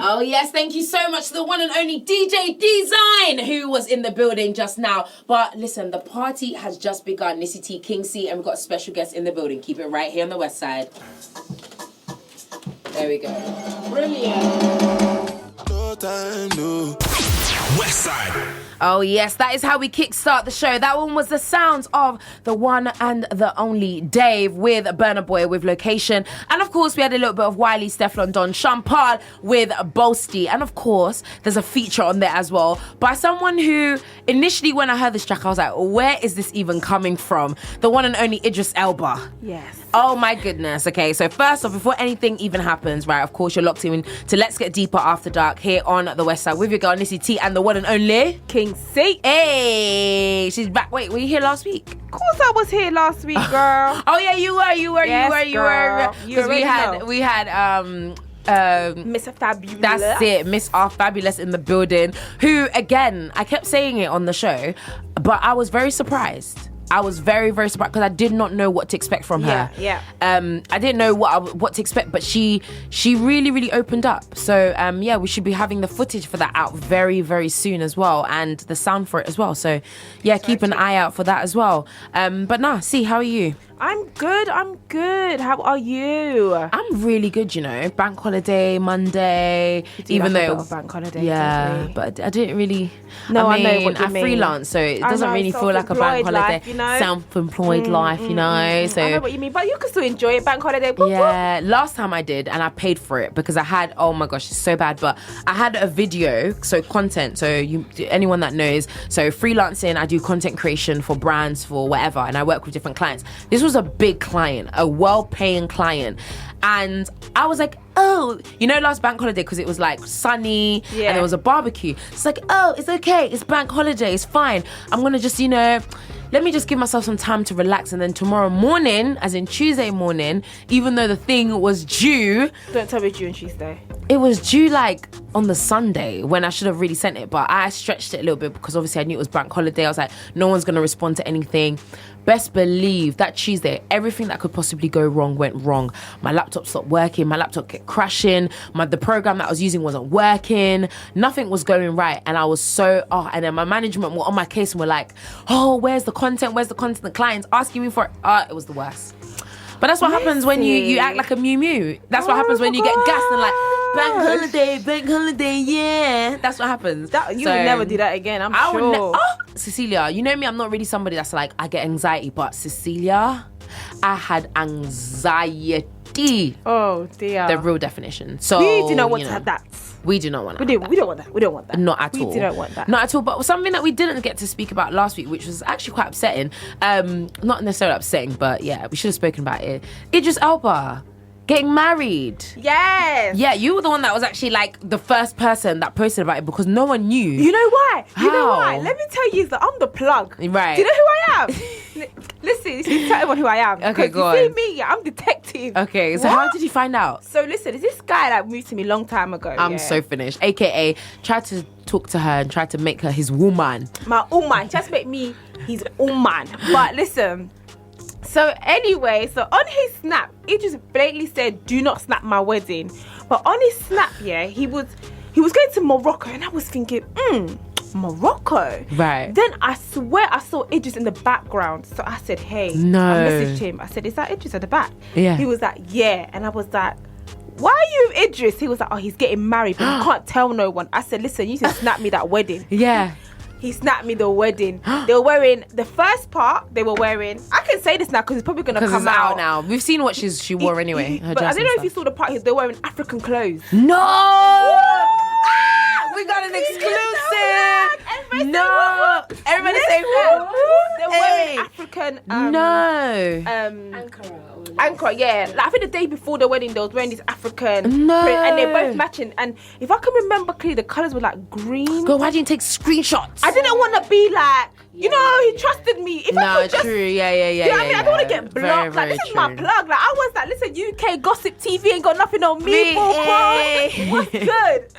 Oh, yes, thank you so much to the one and only DJ Design, who was in the building just now. But listen, the party has just begun. Nissy Tee, King.cxee, and we've got a special guest in the building. Keep it right here on the Westside. There we go. Brilliant. No time, no. Westside. Oh, yes, that is how we kickstart the show. That one was the sounds of the one and the only Dave with Burna Boy with Location. And, of course, we had a little bit of Wiley, Stefflon Don, Champal with Boasty. And, of course, there's a feature on there as well by someone who, initially, when I heard this track, I was like, where is this even coming from? The one and only Idris Elba. Yes. Oh, my goodness. Okay, so first off, before anything even happens, right, of course, you're locked in to Let's Get Deeper After Dark here on the Westside with your girl, Nissy Tee, and the one and only King.cxee. Hey, she's back. Wait, were you here last week? Of course I was here last week, girl. Oh, yeah, you were. Yes, girl. Because we had Miss Fabulous. That's it, Miss R Fabulous in the building, who, again, I kept saying it on the show, but I was very surprised. I was very, very surprised because I did not know what to expect from her. Yeah. I didn't know what to expect, but she really, really opened up. So, we should be having the footage for that out very, very soon as well, and the sound for it as well. So, yeah, keep an eye out for that as well. But see, how are you? I'm good. How are you? I'm really good, Bank holiday, Monday. Even though bank holiday, yeah, but I didn't really. No, I know what you mean. I freelance, so it doesn't really feel like a bank holiday. Life, Self-employed life, So I know what you mean, but you can still enjoy it. Bank holiday. Yeah, last time I did, and I paid for it because I had. Oh my gosh, it's so bad. But I had a video, so content. So anyone that knows, so freelancing, I do content creation for brands, for whatever, and I work with different clients. This was a big client, a well-paying client, and I was like, oh, last bank holiday, because it was like sunny and there was a barbecue. It's like, oh, it's okay, it's bank holiday, it's fine. I'm gonna just, let me just give myself some time to relax, and then tomorrow morning, as in Tuesday morning, even though the thing was due. Don't tell me it's due on Tuesday. It was due like on the Sunday when I should have really sent it, but I stretched it a little bit because obviously I knew it was bank holiday. I was like, no one's going to respond to anything. Best believe that Tuesday, everything that could possibly go wrong went wrong. My laptop stopped working. My laptop kept crashing. The program that I was using wasn't working. Nothing was going right. And I was and then my management were on my case and were like, oh, where's the content? Where's the content? The client's asking me for it. It was the worst. But that's what happens when you act like a mew. That's what happens when you get gassed and like, bank holiday, yeah. That's what happens. You would never do that again, I'm sure. Cecilia, you know me, I'm not really somebody that's like, I get anxiety, but Cecilia, I had anxiety. Oh, dear. The real definition. So we do not want to have that. We do not want that. We don't want that. We don't want that. Not at all. We do not want that. Not at all. But something that we didn't get to speak about last week, which was actually quite upsetting. Not necessarily upsetting, but yeah, we should have spoken about it. Idris Elba getting married. Yes. Yeah, you were the one that was actually like the first person that posted about it because no one knew. You know why? How? You know why? Let me tell you that I'm the plug. Right. Do you know who I am? Listen, tell everyone who I am. Okay, go on. You see me, I'm detective. Okay, so how did you find out? So listen, is this guy that moved to me a long time ago? I'm so finished. AKA, tried to talk to her and tried to make her his woman. My woman. Just make me his woman. But listen. So anyway, on his snap, he just blatantly said, do not snap my wedding. But on his snap, he was going to Morocco, and I was thinking, Morocco? Right. Then I swear I saw Idris in the background. So I said, hey. No. I messaged him. I said, is that Idris at the back? Yeah. He was like, yeah. And I was like, why are you Idris? He was like, oh, he's getting married, but he can't tell no one. I said, listen, you need to snap me that wedding. Yeah. He snapped me the wedding. They were wearing the first part. I can say this now because it's probably gonna come out now. We've seen what she wore anyway. But I don't know if you saw the part. They're wearing African clothes. No. We got an exclusive. No. Everybody say what? They're wearing African. Ankara, yeah. Like, I think the day before the wedding, they was wearing this African print, and they're both matching. And if I can remember clearly, the colours were like green. Girl, why didn't you take screenshots? I didn't want to be like, You know, he trusted me. If I could just, true. Yeah. you know what I mean? I don't want to get blocked. Like, this is my plug. Like, I was like, listen, UK Gossip TV ain't got nothing on me. What's good?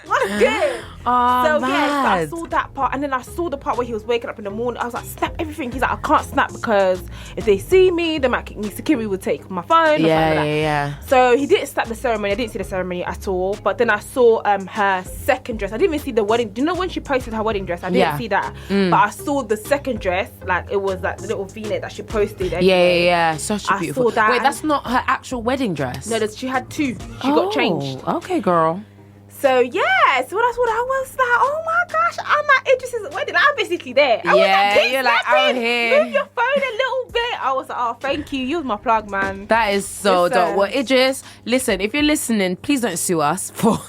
Oh, so, mad. yeah, so I saw that part. And then I saw the part where he was waking up in the morning. I was like, snap everything. He's like, I can't snap because if they see me, they might kick me. Security would take my phone. Yeah. So he didn't snap the ceremony. I didn't see the ceremony at all. But then I saw her second dress. I didn't even see the wedding. Do you know when she posted her wedding dress? I didn't see that. But I saw the second dress. Like, it was like the little V-neck that she posted. Anyway. Yeah. Such a beautiful. I saw that. Wait, that's not her actual wedding dress? No, she had two. She got changed. Okay, girl. So yeah, so that's what I was like. Oh my gosh, I'm at Idris's wedding. I'm basically there. I was like, you're like out here. Move your phone a little bit. I was like, oh, thank you. You was my plug, man. That is so dope. Well, Idris, listen, if you're listening, please don't sue us for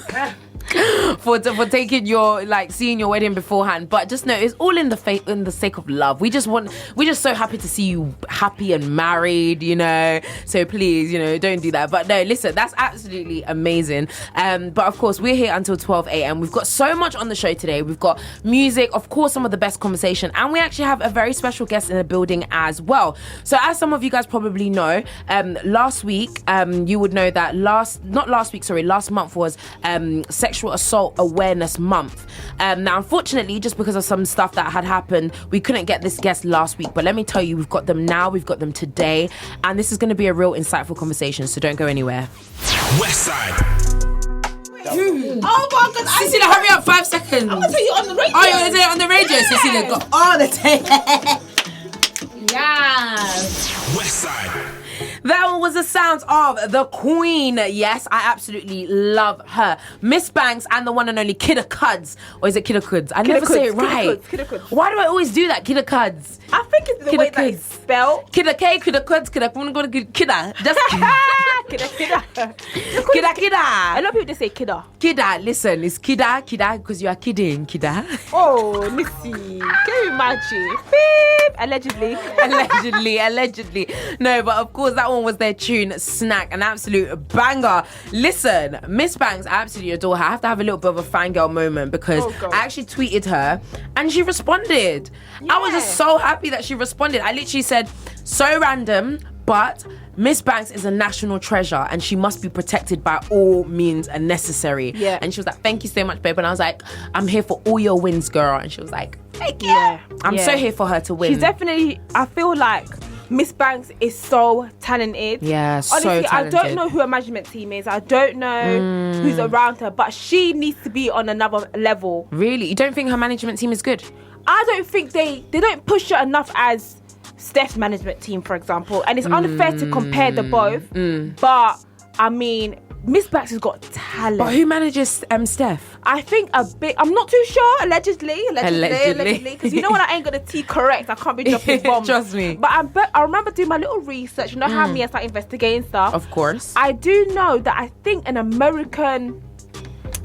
taking your, like, seeing your wedding beforehand, but just know it's all in the sake of love. We're just so happy to see you happy and married, you know, so please, you know, don't do that. But no, listen, that's absolutely amazing. But of course, we're here until 12 a.m. We've got so much on the show today. We've got music, of course, some of the best conversation, and we actually have a very special guest in the building as well. So as some of you guys probably know, last week, you would know that last month was Sexual Assault Awareness Month. Now, unfortunately, just because of some stuff that had happened, we couldn't get this guest last week. But let me tell you, we've got them now, we've got them today, and this is going to be a real insightful conversation, so don't go anywhere. Westside. Oh my God, Cecilia, hurry up, 5 seconds. I'm gonna tell you on the radio. Oh, you're gonna tell it on the radio, yeah. Cecilia, got all the time. Yes. Westside. That one was the sounds of the Queen. Yes, I absolutely love her. Miss Banks and the one and only Kidda Cuds. Or is it Kidda Cuds? I never say it right. Kidda Cuds. Why do I always do that? Kidda Cuds. I think it's the way that it's spelled. Kidda K, Kidda Cuds, Kidda. I'm gonna go to Kidda. Just Kidda. Kidda. A lot of people just say Kidda. Kidda, listen, it's Kidda because you are kidding, Kidda. Oh, Nissy. Can you imagine? Beep. Allegedly. No, but of course that one was their tune, Snack, an absolute banger. Listen, Miss Banks, I absolutely adore her. I have to have a little bit of a fangirl moment because I actually tweeted her and she responded. Yeah. I was just so happy that she responded. I literally said, so random, but Miss Banks is a national treasure and she must be protected by all means necessary. Yeah. And she was like, thank you so much, babe. And I was like, I'm here for all your wins, girl. And she was like, thank you. Yeah. I'm so here for her to win. She's definitely, I feel like Miss Banks is so talented. Yeah, honestly, so talented. I don't know who her management team is. I don't know who's around her, but she needs to be on another level. Really? You don't think her management team is good? I don't think they don't push her enough as Steph's management team, for example. And it's unfair to compare the both. But, I mean, Miss Banks has got talent. But who manages Steph? I think a bit. I'm not too sure. Allegedly. Because you know when I ain't got the T correct, I can't be dropping bombs. Trust me. But I remember doing my little research. You know how me I start investigating stuff. Of course. I do know that I think an American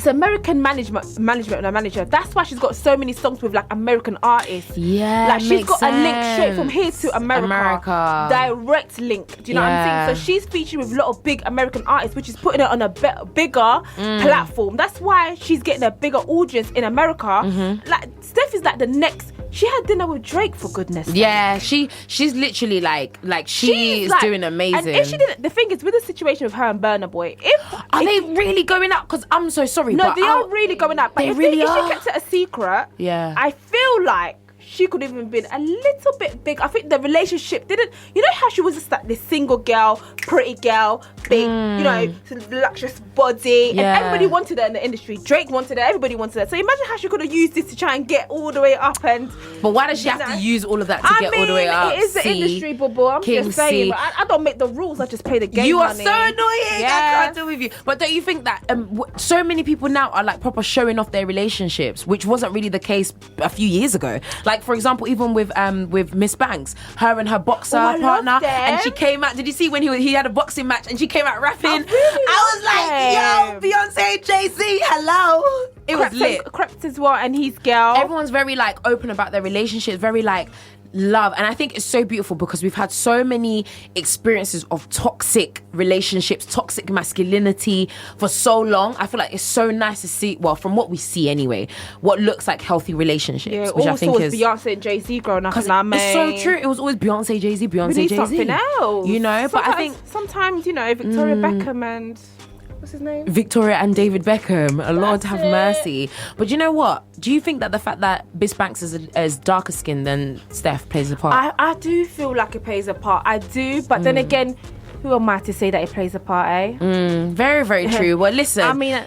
manager. That's why she's got so many songs with like American artists. Yeah, like she's got a link straight from here to America. Direct link. Do you know what I'm saying? So she's featuring with a lot of big American artists, which is putting her on a bigger platform. That's why she's getting a bigger audience in America. Like Steph is like the next. She had dinner with Drake, for goodness sake. Yeah, she's literally like she's doing amazing. And if she didn't, the thing is with the situation with her and Burna Boy, are they really going up? Because I'm so sorry. No, they are really going up. But if she kept it a secret, I feel like she could have even been a little bit big. I think the relationship didn't. You know how she was just like this single girl, pretty girl, big, you know, luxurious body, and everybody wanted her in the industry. Drake wanted her, everybody wanted her. So imagine how she could have used this to try and get all the way up. And but why does she have to use all of that to get all the way up? It is the industry, bubble. I'm just saying. But I don't make the rules. I just play the game. You are so annoying. I can't deal with you. But don't you think that so many people now are like proper showing off their relationships, which wasn't really the case a few years ago? Like for example, even with Miss Banks, her and her boxer partner, and she came out. Did you see when he had a boxing match and she came out rapping? I was like, yo, Beyonce, Jay-Z, hello. It was lit. Crept as well, and his girl. Everyone's very like open about their relationships, very like love, and I think it's so beautiful because we've had so many experiences of toxic relationships, toxic masculinity for so long. I feel like it's so nice to see, well, from what we see anyway, what looks like healthy relationships. Yeah, which I think is Beyonce and Jay-Z growing up in our it's so true. It was always Beyonce, Jay-Z, Beyonce, We need Jay-Z. something else. You know, but I think sometimes, you know, Victoria Beckham and what's his name? Victoria and David Beckham, Lord have it. mercy. But you know what? Do you think that the fact that Biz Banks is darker skinned than Steph plays a part? I do feel like it plays a part. I do, but then again, who am I to say that it plays a part, eh? Very, very true. Well, listen. I mean,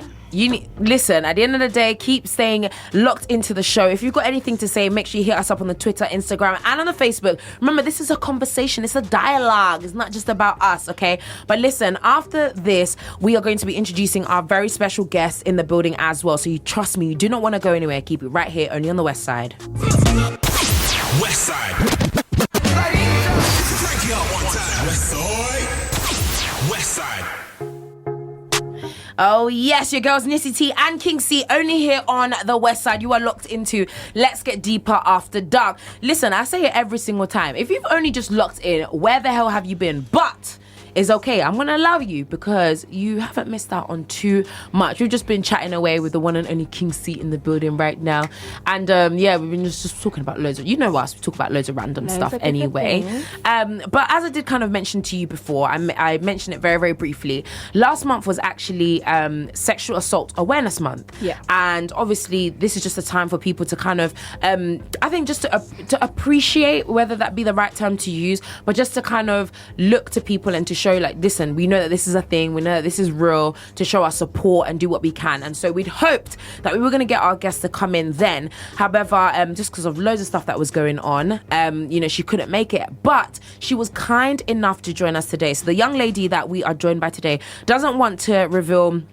listen, at the end of the day, keep staying locked into the show. If you've got anything to say, make sure you hit us up on the Twitter, Instagram, and on the Facebook. Remember, this is a conversation. It's a dialogue. It's not just about us, okay? But listen, after this, we are going to be introducing our very special guests in the building as well. So you trust me, you do not want to go anywhere. Keep it right here, only on the West Side. West Side. Break it up one time. West Side. West Side. Oh yes, your girls Nissy Tee and King.cxee only here on the West Side. You are locked into Let's Get Deeper After Dark. Listen, I say it every single time. If you've only just locked in, where the hell have you been? But it's okay. I'm going to allow you because you haven't missed out on too much. We've just been chatting away with the one and only King.cxee in the building right now. And yeah, we've been just talking about loads of, you know us, we talk about loads of random stuff anyway. But as I did kind of mention to you before, I mentioned it very, very briefly. Last month was actually Sexual Assault Awareness Month. Yeah. And obviously this is just a time for people to kind of, I think just to appreciate, whether that be the right term to use, but just to kind of look to people and to show like, listen, we know that this is a thing, we know that this is real, to show our support and do what we can. And so we'd hoped that we were going to get our guests to come in then. However, just because of loads of stuff that was going on, you know, she couldn't make it, but she was kind enough to join us today. So the young lady that we are joined by today doesn't want to reveal,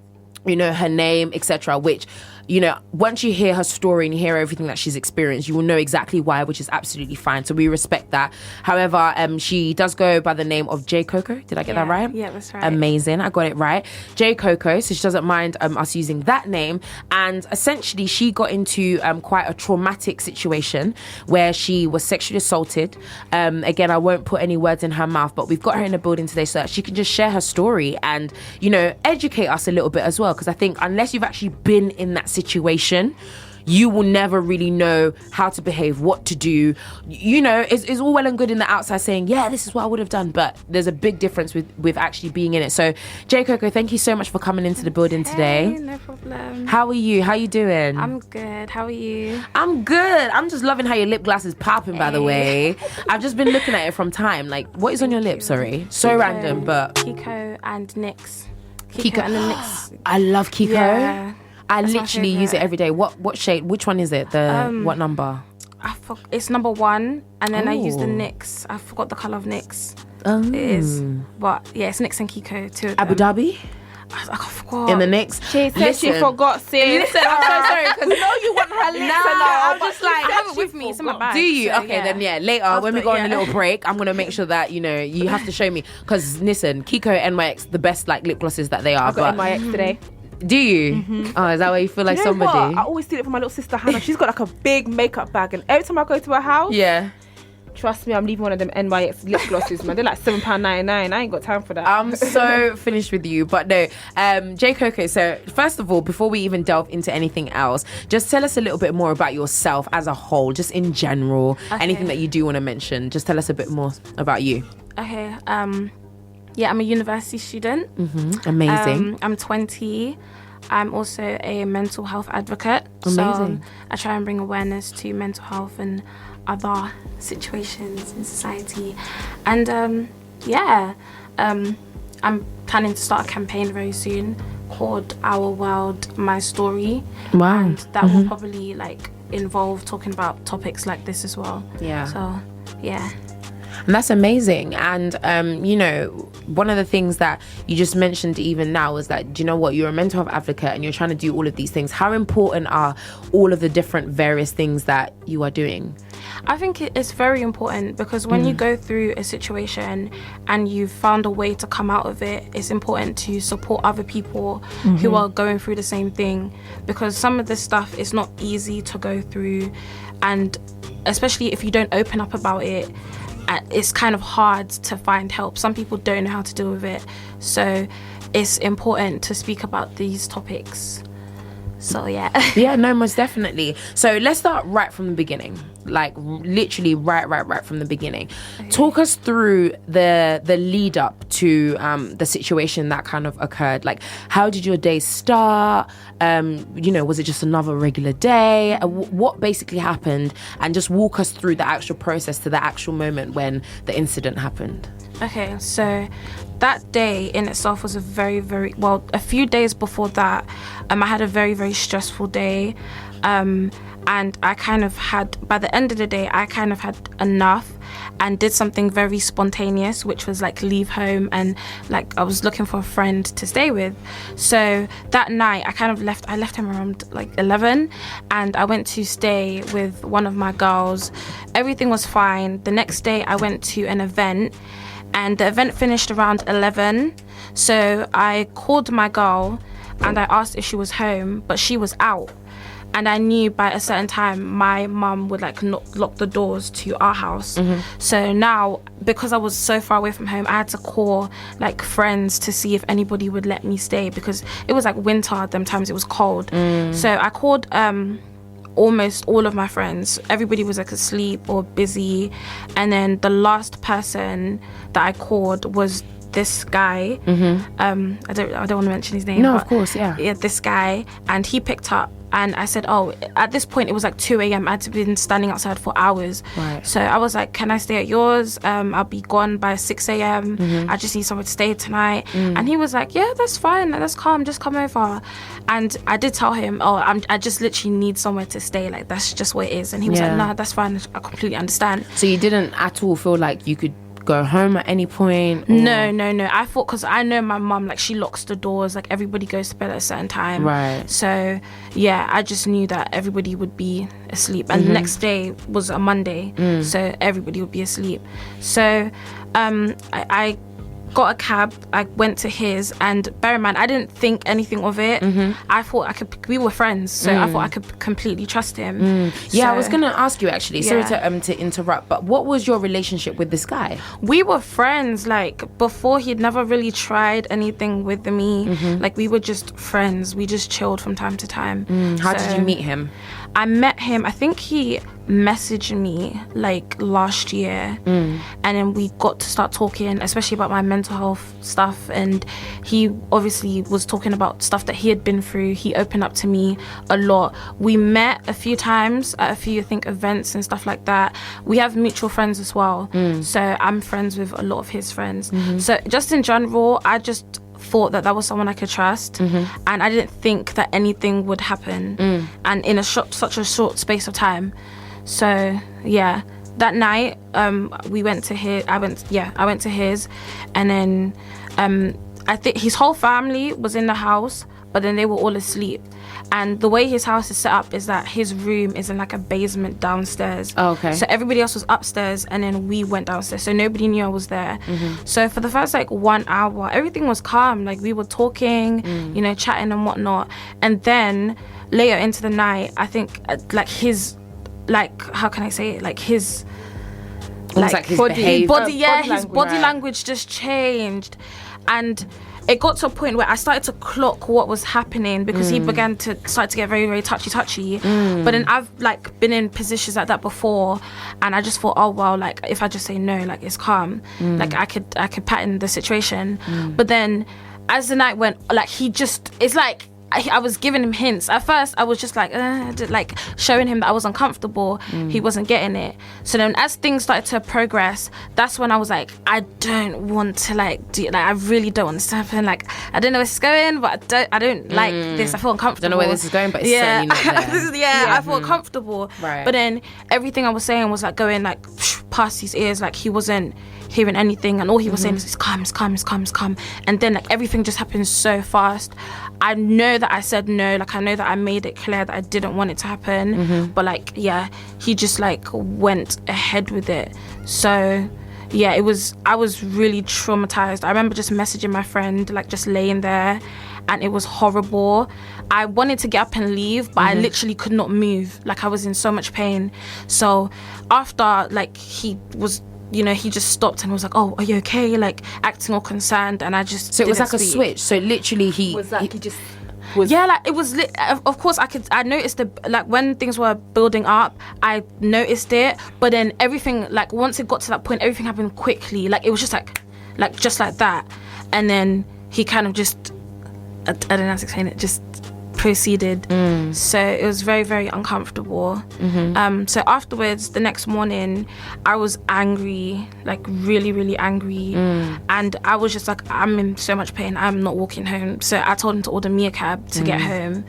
you know, her name, etc., which, you know, once you hear her story and you hear everything that she's experienced, you will know exactly why, which is absolutely fine. So we respect that. However, she does go by the name of Jaycoko. Did I get that right? Yeah, that's right. Amazing. I got it right. Jaycoko. So she doesn't mind us using that name. And essentially, she got into quite a traumatic situation where she was sexually assaulted. Again, I won't put any words in her mouth, but we've got her in the building today so that she can just share her story and, you know, educate us a little bit as well. Because I think unless you've actually been in that situation, you will never really know how to behave, what to do. You know, it's all well and good in the outside saying, yeah, this is what I would have done, but there's a big difference with actually being in it. So Jaycoko, thank you so much for coming into the building today. No problem. How are you? How you doing? I'm good. How are you? I'm good. I'm just loving how your lip gloss is popping, by the way. I've just been looking at it from time. Like, what is on your lips? Sorry. So random, but... Kiko and Nyx. Kiko and the Nyx. I love Kiko. Yeah. I That's my literally use it favourite. every day. What shade? Which one is it? The what number? It's number 1, and then I use the Ooh. Nyx. I forgot the colour of Nyx. Oh. It is, but yeah, it's Nyx and Kiko too. Abu Dhabi I forgot. in the Knicks. She said she forgot. Sis. Listen, I'm so sorry because No, you want her lips. I'm but just she like, said have it she with me. It's in my forgot. bag. Do you? So, Okay, then yeah. Later, when we go on a little break, I'm gonna make sure that, you know, you have to show me, because listen, Kiko and NYX, the best like lip glosses that they are. I got but NYX today. do you? Oh, is that why you feel like You know somebody? what? I always steal it from my little sister Hannah. She's got like a big makeup bag, and every time I go to her house, Yeah. trust me, I'm leaving one of them NYX lip glosses, man. They're like £7.99. I ain't got time for that. I'm so finished with you. But no, Jaycoko, so first of all, before we even delve into anything else, just tell us a little bit more about yourself as a whole, just in general. Okay. Anything that you do want to mention, just tell us a bit more about you. Okay. Yeah, I'm a university student. Amazing. I'm 20. I'm also a mental health advocate. Amazing. So I try and bring awareness to mental health and other situations in society. And yeah, I'm planning to start a campaign very soon called Our World, My Story. Wow. And that will probably like involve talking about topics like this as well. Yeah. So yeah. And that's amazing. And, you know, one of the things that you just mentioned even now is that, do you know what, you're a mental health advocate and you're trying to do all of these things. How important are all of the different various things that you are doing? I think it's very important because when you go through a situation and you've found a way to come out of it, it's important to support other people who are going through the same thing, because some of this stuff is not easy to go through, and especially if you don't open up about it, it's kind of hard to find help. Some people don't know how to deal with it, so it's important to speak about these topics. So yeah. Yeah, no, most definitely. So let's start right from the beginning, like literally right from the beginning. Okay. Talk us through the lead up to the situation that kind of occurred. Like, how did your day start? Was it just another regular day? What basically happened? And just walk us through the actual process to the actual moment when the incident happened. Okay, so that day in itself was a very, very, well, a few days before that, I had a very, very stressful day. And I kind of had, by the end of the day, I kind of had enough and did something very spontaneous, which was like leave home, and like I was looking for a friend to stay with. So that night I left him around like 11, and I went to stay with one of my girls. Everything was fine. The next day I went to an event, and the event finished around 11. So I called my girl and I asked if she was home, but she was out. And I knew by a certain time my mum would like lock the doors to our house. So now, because I was so far away from home, I had to call like friends to see if anybody would let me stay, because it was like winter, them times it was cold. So I called almost all of my friends. Everybody was like asleep or busy, and then the last person that I called was this guy. I don't want to mention his name. No, of course, yeah, this guy, and he picked up. And I said, at this point it was like 2 a.m. I'd been standing outside for hours. Right. So I was like, can I stay at yours? I'll be gone by 6 a.m. I just need somewhere to stay tonight. And he was like, yeah, that's fine, that's calm, just come over. And I did tell him, I just literally need somewhere to stay, like that's just what it is. And he was like, nah, that's fine, I completely understand. So you didn't at all feel like you could go home at any point? Or? No. I thought, because I know my mum, like she locks the doors, like everybody goes to bed at a certain time. Right. So yeah, I just knew that everybody would be asleep, and the next day was a Monday, so everybody would be asleep. So I got a cab, I went to his, and bear in mind I didn't think anything of it. I thought we were friends, so I thought I could completely trust him. I was gonna ask you actually, sorry to interrupt, but what was your relationship with this guy? We were friends, like before he'd never really tried anything with me. Like we were just friends, we just chilled from time to time. How did you meet him? I met him, I think he messaged me like last year, and then we got to start talking, especially about my mental health stuff, and he obviously was talking about stuff that he had been through. He opened up to me a lot. We met a few times at a few, I think, events and stuff like that. We have mutual friends as well, so I'm friends with a lot of his friends. So just in general, I just thought that was someone I could trust, and I didn't think that anything would happen, and in such a short space of time. So yeah, that night we went to his. I went to his, and then I think his whole family was in the house, but then they were all asleep. And the way his house is set up is that his room is in like a basement downstairs. Oh, okay. So everybody else was upstairs, and then we went downstairs. So nobody knew I was there. So for the first like 1 hour, everything was calm. Like we were talking, chatting and whatnot. And then later into the night, I think like his, like, how can I say it? Like his, like his behavior. His body language just changed. And it got to a point where I started to clock what was happening, because he began to start to get very, very touchy. But then I've like been in positions like that before, and I just thought, oh well, like if I just say no, like it's calm, like I could pattern the situation. But then as the night went, like it's like I was giving him hints. At first, I was just like showing him that I was uncomfortable. He wasn't getting it. So then, as things started to progress, that's when I was like, I don't want to I really don't want this to happen. Like, I don't know where it's going, but I don't like this. I feel uncomfortable. Don't know where this is going, but it's certainly not there. I feel uncomfortable. Right. But then everything I was saying was like going like past his ears, like he wasn't hearing anything, and all he was saying is it's calm, it's calm, it's calm, it's calm. And then like everything just happened so fast. I know that I said no, like I know that I made it clear that I didn't want it to happen, but like he just like went ahead with it. So yeah, I was really traumatized. I remember just messaging my friend, like just laying there, and it was horrible. I wanted to get up and leave, but I literally could not move. Like I was in so much pain. So after like he was, you know, he just stopped and was like, oh, are you okay? Like acting all concerned, and I just So it was like didn't a speak. switch. So literally he just Yeah, like it was of course I noticed like when things were building up, I noticed it, but then everything, like once it got to that point, everything happened quickly. Like it was just like just like that, and then he kind of just, I don't know how to explain it, just proceeded. So it was very, very uncomfortable. So afterwards, the next morning, I was angry, like really, really angry, and I was just like, I'm in so much pain, I'm not walking home. So I told him to order me a cab to get home.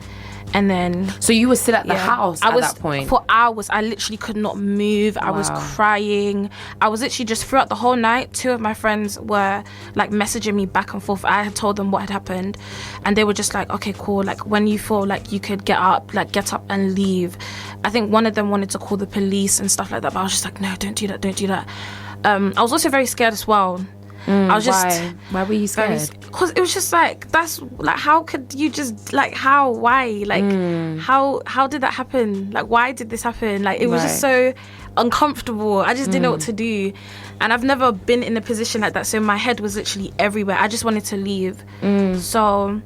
And then So you were still at the house at that point? For hours. I literally could not move. I was crying. I was literally just throughout the whole night. 2 of my friends were like messaging me back and forth. I had told them what had happened, and they were just like, okay, cool. Like when you feel like you could get up and leave. I think one of them wanted to call the police and stuff like that, but I was just like, no, don't do that. I was also very scared as well. I was just why were you scared? Because it was just like, that's like, how could you just like, why like how did that happen? Like why did this happen? Like it was just so uncomfortable. I just didn't know what to do, and I've never been in a position like that, so my head was literally everywhere. I just wanted to leave. So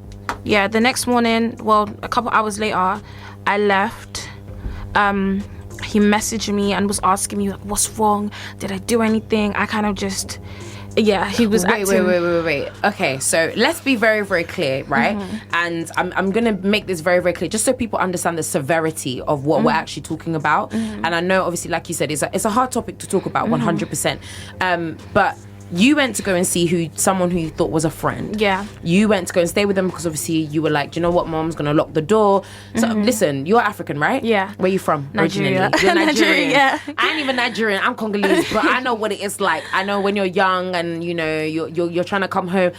yeah, the next morning, well, a couple hours later, I left. He messaged me and was asking me like, what's wrong, did I do anything? I kind of just, he was acting. Wait. Okay, so let's be very, very clear, right? And I'm going to make this very, very clear, just so people understand the severity of what we're actually talking about. And I know, obviously, like you said, it's a hard topic to talk about, 100%. But you went to go and see someone who you thought was a friend. Yeah. You went to go and stay with them because obviously you were like, do you know what, Mom's going to lock the door. So listen, you're African, right? Yeah. Where you from? Nigeria. Originally? You're Nigerian. Yeah. I ain't even Nigerian. I'm Congolese, but I know what it is like. I know when you're young and you know you're trying to come home.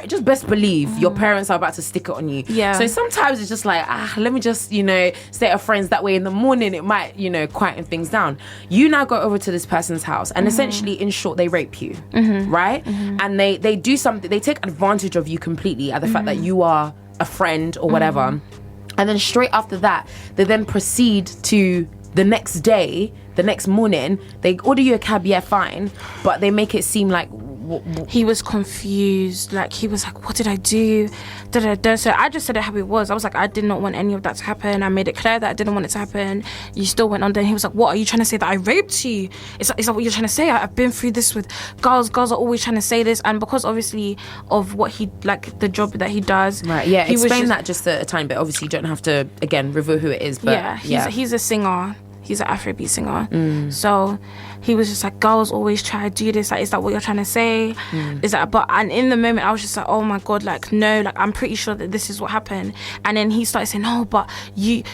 Just best believe your parents are about to stick it on you. Yeah. So sometimes it's just like let me just stay at friends. That way in the morning it might quieten things down. You now go over to this person's house and essentially, in short, they rape you, right? And they do something. They take advantage of you completely at the fact that you are a friend or whatever. And then straight after that, they then proceed to the next day, the next morning, they order you a cab, fine, but they make it seem like he was confused. Like he was like, what did I do? So I just said it how it was. I was like, I did not want any of that to happen. I made it clear that I didn't want it to happen. You still went on there. He was like, what are you trying to say, that I raped you? Is that what you're trying to say? I've been through this with girls are always trying to say this. And because obviously of what he, like the job that he does, right, explain that just a tiny bit. Obviously you don't have to again reveal who it is, but he's a singer. He's an Afrobeat singer. So he was just like, girls always try to do this. Like, is that what you're trying to say? Is that, and in the moment I was just like, oh my God, like, no, like, I'm pretty sure that this is what happened. And then he started saying, no, but you,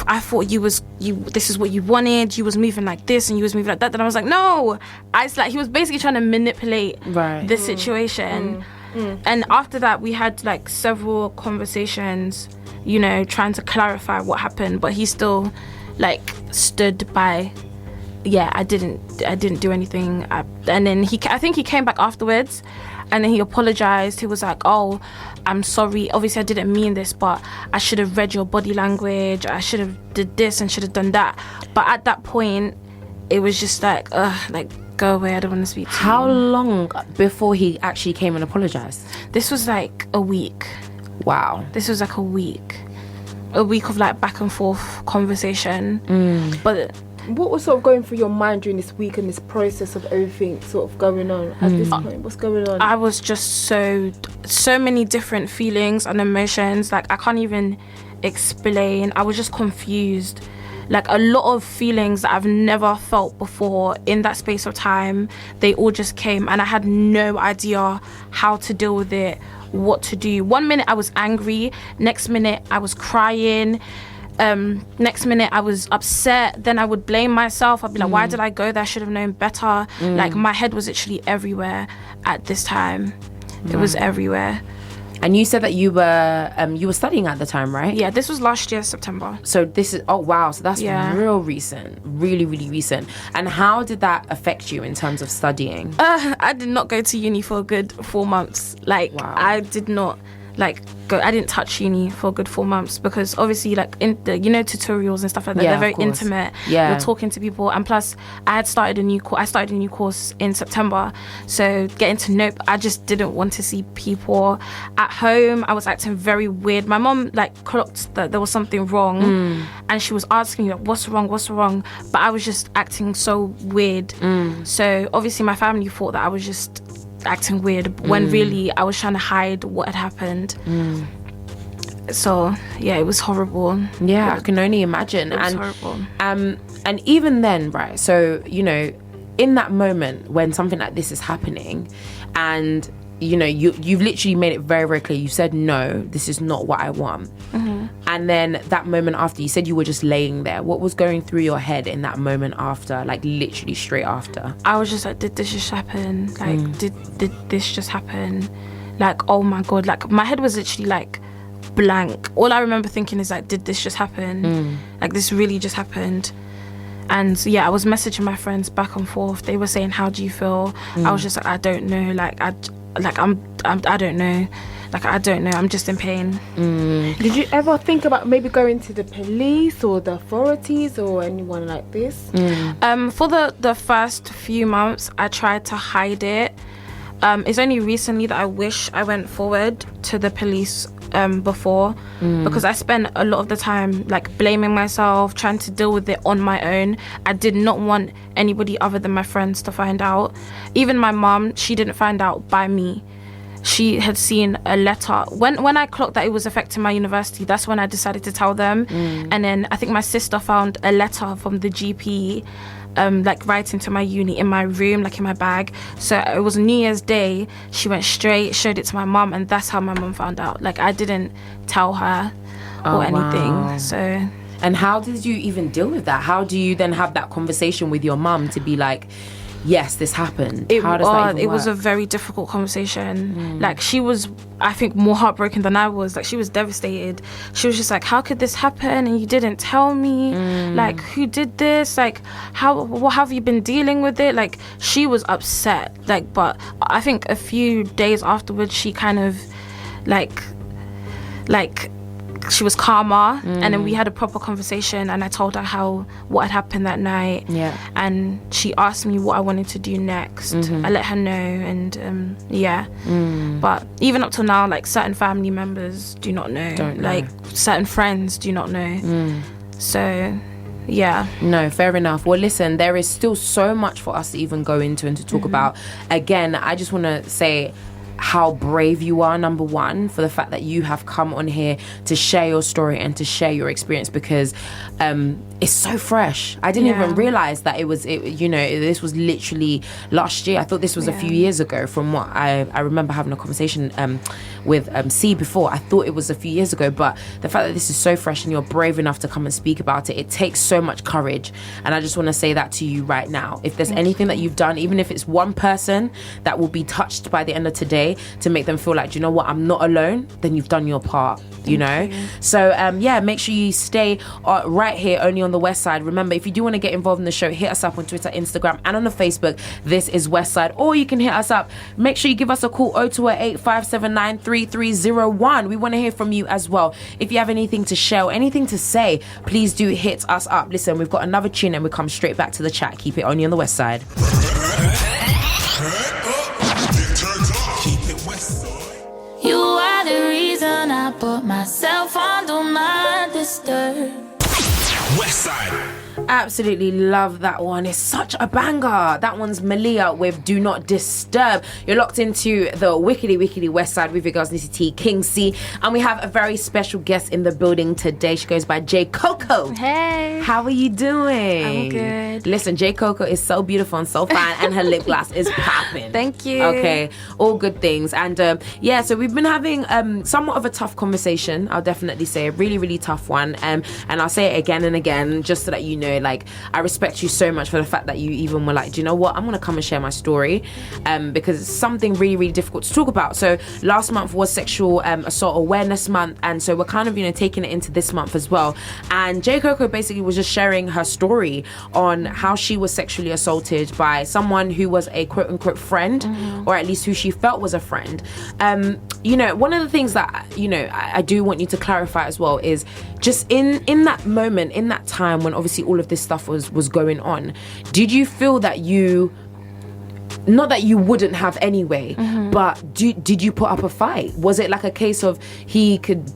I thought this is what you wanted. You was moving like this and you was moving like that. Then I was like, no. It's like, he was basically trying to manipulate the situation. And after that, we had like several conversations, trying to clarify what happened, but he still like stood by, I didn't do anything. And then I think he came back afterwards and then he apologized. He was like, oh, I'm sorry, obviously I didn't mean this, but I should have read your body language, I should have did this and should have done that. But at that point it was just like, go away, I don't want to speak to you. How long before he actually came and apologized? This was like a week. Wow. This was like a week of like back and forth conversation. But what was sort of going through your mind during this week and this process of everything sort of going on at this point? What's going on? I was just so many different feelings and emotions, like I can't even explain. I was just confused, like a lot of feelings that I've never felt before in that space of time. They all just came and I had no idea how to deal with it, what to do. One minute I was angry, next minute I was crying, next minute I was upset, then I would blame myself. I'd be like, why did I go there? I should have known better. Like, my head was literally everywhere at this time. It was everywhere. And you said that you were studying at the time, right? Yeah, this was last year, September. So this is, oh wow, so that's real recent, really, really recent. And how did that affect you in terms of studying? I did not go to uni for a good 4 months. Like, I did not I didn't touch uni for a good 4 months, because obviously, like, in the, tutorials and stuff like that, they're very intimate. You're talking to people, and plus I started a new course in September, so getting to know, I just didn't want to see people. At home I was acting very weird. My mom clocked that there was something wrong, and she was asking me, like, what's wrong, but I was just acting so weird. So obviously my family thought that I was just acting weird, when really I was trying to hide what had happened. So yeah, it was horrible. I can only imagine. It was horrible. And even then, right, so in that moment when something like this is happening, and you've literally made it very, very clear, you said, no, this is not what I want. And then that moment after, you said you were just laying there. What was going through your head in that moment after, like literally straight after? I was just like, did this just happen? Like, did this just happen? Like, oh my God, like my head was literally like blank. All I remember thinking is like, did this just happen? Like, this really just happened? And yeah, I was messaging my friends back and forth. They were saying, how do you feel? I was just like, I don't know. I don't know. Like, I don't know. I'm just in pain. Did you ever think about maybe going to the police or the authorities or anyone like this? For the first few months, I tried to hide it. It's only recently that I wish I went forward to the police before, because I spent a lot of the time like blaming myself, trying to deal with it on my own. I did not want anybody other than my friends to find out. Even my mom, she didn't find out by me. She had seen a letter. When I clocked that it was affecting my university, that's when I decided to tell them. And then I think my sister found a letter from the GP, writing to my uni in my room, like in my bag. So it was New Year's Day. She went straight, showed it to my mum, and that's how my mum found out. Like, I didn't tell her or anything. Wow. So. And how did you even deal with that? How do you then have that conversation with your mum to be like, yes, this happened? How does that even it work? was a very difficult conversation. Like, she was, I think, more heartbroken than I was. Like, she was devastated. She was just like, how could this happen and you didn't tell me? Like, who did this? Like, what have you been dealing with it? Like, she was upset. Like, but I think a few days afterwards, she kind of like she was calmer, and then we had a proper conversation, and I told her what had happened that night. And she asked me what I wanted to do next. I let her know, and but even up till now, like, certain family members do not know. Certain friends do not know. So yeah. No, fair enough. Well, listen, there is still so much for us to even go into and to talk about. Again, I just want to say how brave you are, number one, for the fact that you have come on here to share your story and to share your experience, because it's so fresh. I didn't even realize that this was literally last year. I thought this was a few years ago. From what I remember having a conversation with C before, I thought it was a few years ago, but the fact that this is so fresh and you're brave enough to come and speak about it takes so much courage. And I just want to say that to you right now. If there's anything that you've done, even if it's one person that will be touched by the end of today, to make them feel like, you know what, I'm not alone, then you've done your part, you know. So make sure you stay right here only on the West Side. Remember, if you do want to get involved in the show, hit us up on Twitter, Instagram, and on the Facebook. This is Westside. Or you can hit us up, make sure you give us a call, 0208 579 3301. We want to hear from you as well. If you have anything to share, anything to say, please do hit us up. Listen, we've got another tune and we come straight back to the chat. Keep it only on the West Side. You are the reason I put myself under my disturb. Westside. Absolutely love that one. It's such a banger. That one's Malia with Do Not Disturb. You're locked into the wickedy Westside with your girls Nissy Tee, King.cxee, and we have a very special guest in the building today. She goes by Jaycoko. Hey. How are you doing? I'm good. Listen, Jaycoko is so beautiful and so fine, and her lip gloss is popping. Thank you. Okay, all good things. And so we've been having somewhat of a tough conversation. I'll definitely say a really, really tough one. And I'll say it again and again, just so that you know, like, I respect you so much for the fact that you even were like, do you know what, I'm gonna come and share my story, because it's something really, really difficult to talk about. So last month was Sexual Assault Awareness Month, and so we're kind of, taking it into this month as well. And Jaycoko basically was just sharing her story on how she was sexually assaulted by someone who was a quote unquote friend, or at least who she felt was a friend. One of the things that I do want you to clarify as well is just in that moment, in that time when obviously all of this stuff was going on, did you feel that not that you wouldn't have anyway, but did you put up a fight? Was it like a case of he could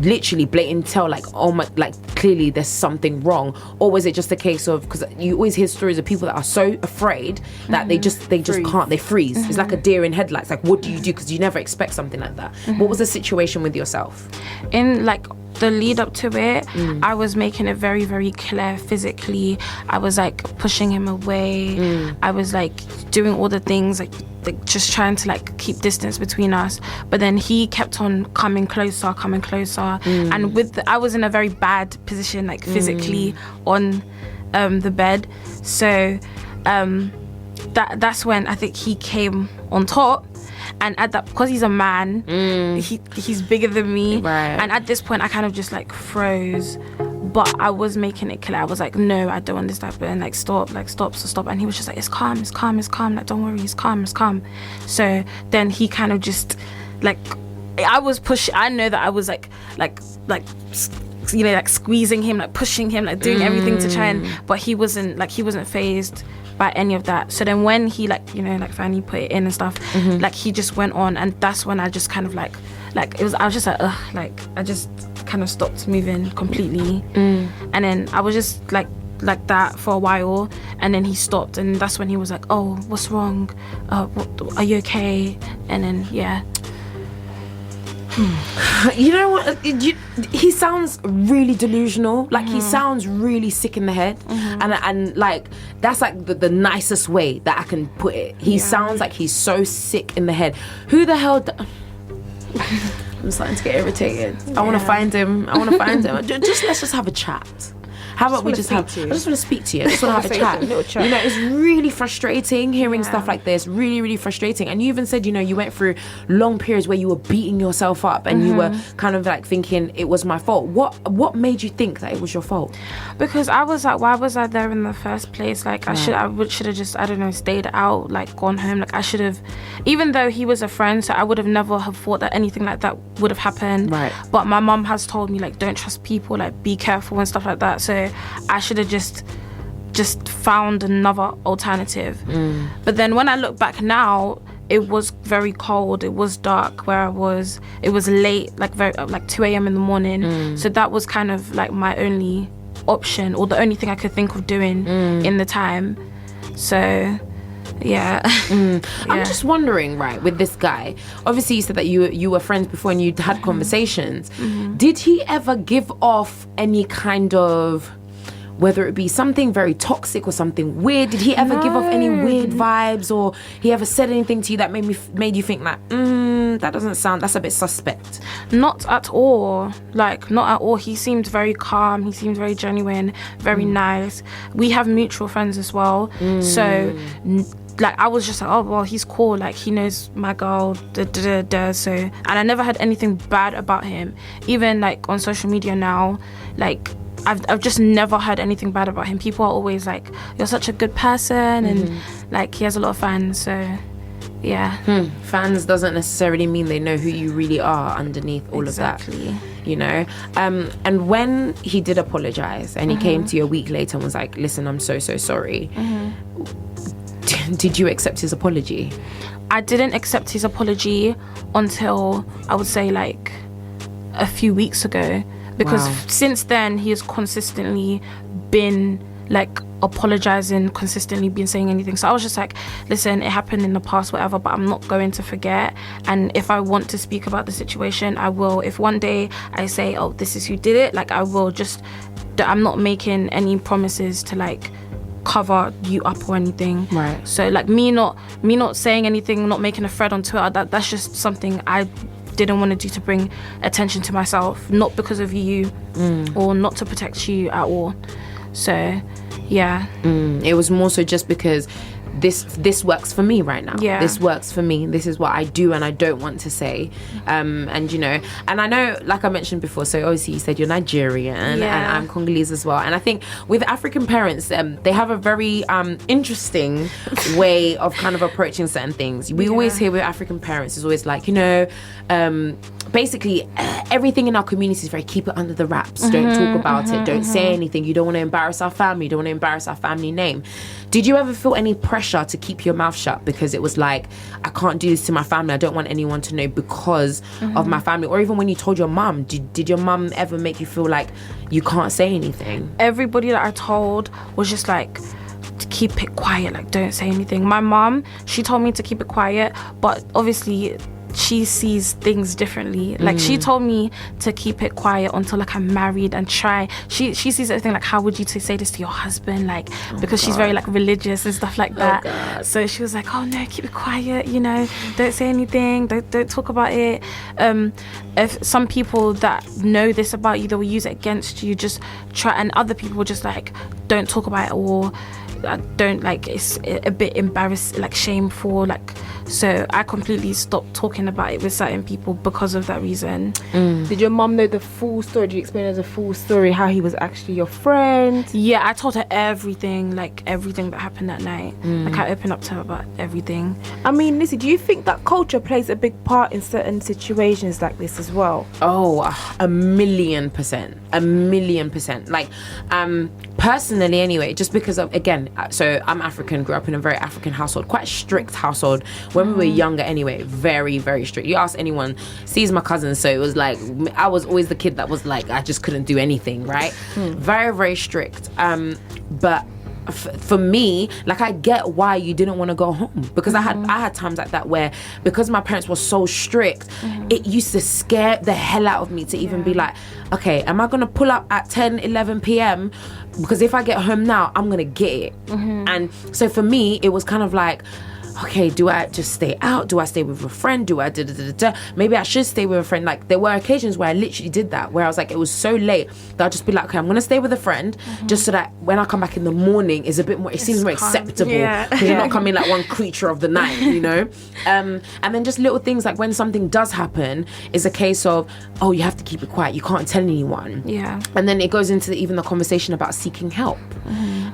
literally blatantly tell, like, oh my, like, clearly there's something wrong, or was it just a case of, because you always hear stories of people that are so afraid that they just can't, they freeze. It's like a deer in headlights. Like, what do you do? Because you never expect something like that. What was the situation with yourself In like the lead up to it, I was making it very, very clear physically. I was like pushing him away. I was like doing all the things, like just trying to like keep distance between us. But then he kept on coming closer. And I was in a very bad position, like physically on the bed. So that's when I think he came on top. And at that, because he's a man, he's bigger than me. Right. And at this point, I kind of just like froze. But I was making it clear. I was like, no, I don't understand. And like, stop. And he was just like, it's calm. Like, don't worry, it's calm. So then he kind of just like, I was pushing. I know that I was like squeezing him, like pushing him, like doing everything to try and. But he wasn't fazed by any of that. So then when he finally put it in and stuff, like he just went on, and that's when I just kind of like it was. I was just like, ugh, like I just kind of stopped moving completely, and then I was just like that for a while, and then he stopped, and that's when he was like, oh, what's wrong? Are you okay? And then you know what, he sounds really delusional, like he sounds really sick in the head, and like that's like the nicest way that I can put it. He sounds like he's so sick in the head. Who the hell I'm starting to get irritated. I want to find him. Just let's just have a chat. How about we just have? I just want to speak to you. I just want to have a chat. It's really frustrating hearing stuff like this. Really, really frustrating. And you even said, you went through long periods where you were beating yourself up, and you were kind of like thinking it was my fault. What made you think that it was your fault? Because I was like, why was I there in the first place? Like, I should have just, I don't know, stayed out, like gone home. Like I should have, even though he was a friend, so I would have never have thought that anything like that would have happened. Right. But my mum has told me, like, don't trust people, like be careful and stuff like that. So I should have just found another alternative. But then when I look back now, it was very cold, it was dark where I was, it was late, like 2 a.m. in the morning. So that was kind of like my only option, or the only thing I could think of doing in the time. So yeah. I'm just wondering, right, with this guy, obviously you said that you were friends before and you had conversations. Did he ever give off any kind of, whether it be something very toxic or something weird, did he ever give off any weird vibes, or he ever said anything to you that made you think like, that doesn't sound, that's a bit suspect? Not at all. Like, not at all. He seemed very calm. He seemed very genuine, very nice. We have mutual friends as well. So like I was just like, oh well, he's cool, like he knows my girl, so, and I never had anything bad about him. Even like on social media now, like I've just never heard anything bad about him. People are always like, you're such a good person, and like he has a lot of fans. So yeah. Fans doesn't necessarily mean they know who you really are underneath all of that. And when he did apologize and he came to you a week later and was like, listen, I'm so sorry, did you accept his apology? I didn't accept his apology until I would say like a few weeks ago, because since then he has consistently been like apologizing consistently, been saying anything. So I was just like, listen, it happened in the past, whatever, but I'm not going to forget. And if I want to speak about the situation, I will. If one day I say, oh, this is who did it, like I will. Just, I'm not making any promises to like cover you up or anything. Right. So like me not saying anything, not making a thread on Twitter, that's just something I didn't want to do to bring attention to myself, not because of you or not to protect you at all. So yeah. It was more so just because this works for me right now. Yeah. This works for me. This is what I do and I don't want to say. And you know, and I know, like I mentioned before, so obviously you said you're Nigerian and I'm Congolese as well. And I think with African parents, they have a very interesting way of kind of approaching certain things. We always hear with African parents is always like, you know, basically everything in our community is very keep it under the wraps. Don't talk about it. Don't say anything. You don't want to embarrass our family. You don't want to embarrass our family name. Did you ever feel any pressure to keep your mouth shut because it was like, I can't do this to my family, I don't want anyone to know because of my family? Or even when you told your mum, did your mum ever make you feel like you can't say anything? Everybody that I told was just like, to keep it quiet, like don't say anything. My mum, she told me to keep it quiet, but obviously she sees things differently. Like she told me to keep it quiet until like I'm married and try. She sees everything like, how would you say this to your husband? Like because she's very like religious and stuff like that. So she was like, oh no, keep it quiet, you know, don't say anything, don't talk about it. If some people that know this about you, they will use it against you. Just try, and other people just like, don't talk about it, or don't, like, it's a bit embarrassing, like shameful, like. So I completely stopped talking about it with certain people because of that reason. Did your mum know the full story? Did you explain her the full story, how he was actually your friend? Yeah, I told her everything, like everything that happened that night. Like I opened up to her about everything. I mean, Nissy, do you think that culture plays a big part in certain situations like this as well? Oh, 1,000,000%. 1,000,000%. Like, personally anyway, just because of, again, so I'm African, grew up in a very African household, quite a strict household. When we were younger anyway, very, very strict. You ask anyone, sees my cousins, so it was like, I was always the kid that was like, I just couldn't do anything, right? Very, very strict. But for me, like, I get why you didn't want to go home, because I had times like that where, because my parents were so strict, it used to scare the hell out of me to even be like, okay, am I gonna pull up at 10-11 p.m. because if I get home now, I'm gonna get it. And so for me, it was kind of like, okay, do I just stay out? Do I stay with a friend? Do I maybe I should stay with a friend? Like, there were occasions where I literally did that, where I was like, it was so late that I'd just be like, okay, I'm gonna stay with a friend, just so that when I come back in the morning, it's a bit more, it seems more acceptable, because you're not coming like one creature of the night, you know. And then just little things like when something does happen, is a case of, oh, you have to keep it quiet, you can't tell anyone. And then it goes into even the conversation about seeking help.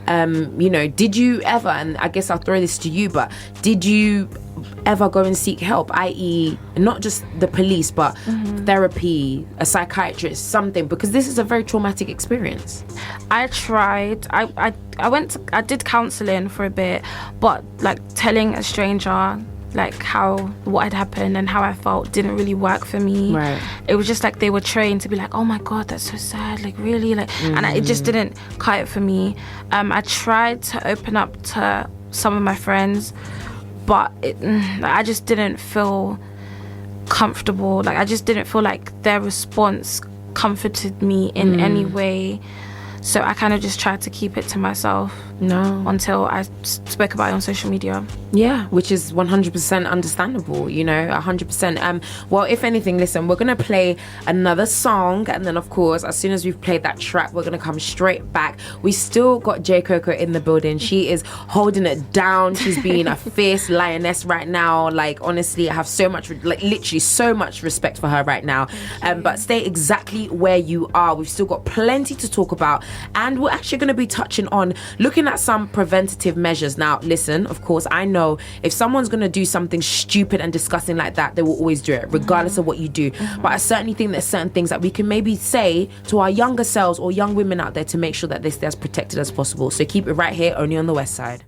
You know, did you ever, and I guess I'll throw this to you, but did you ever go and seek help, i.e. not just the police, but therapy, a psychiatrist, something, because this is a very traumatic experience? I tried. I did counselling for a bit, but like telling a stranger like what had happened and how I felt didn't really work for me. Right. It was just like they were trained to be like, oh my god, that's so sad, like really, like, and it just didn't cut it for me. I tried to open up to some of my friends, but I just didn't feel comfortable. Like, I just didn't feel like their response comforted me in any way. So I kind of just tried to keep it to myself until I spoke about it on social media. Yeah, which is 100% understandable, you know, 100%. Well, if anything, listen, we're going to play another song. And then, of course, as soon as we've played that track, we're going to come straight back. We still got Jaycoko in the building. She is holding it down. She's being a fierce lioness right now. Like, honestly, I have so much, like, literally so much respect for her right now. But stay exactly where you are. We've still got plenty to talk about. And we're actually going to be touching on looking at some preventative measures. Now, listen, of course, I know if someone's going to do something stupid and disgusting like that, they will always do it, regardless of what you do. But I certainly think there's certain things that we can maybe say to our younger selves or young women out there to make sure that they stay as protected as possible. So keep it right here, only on the West Side.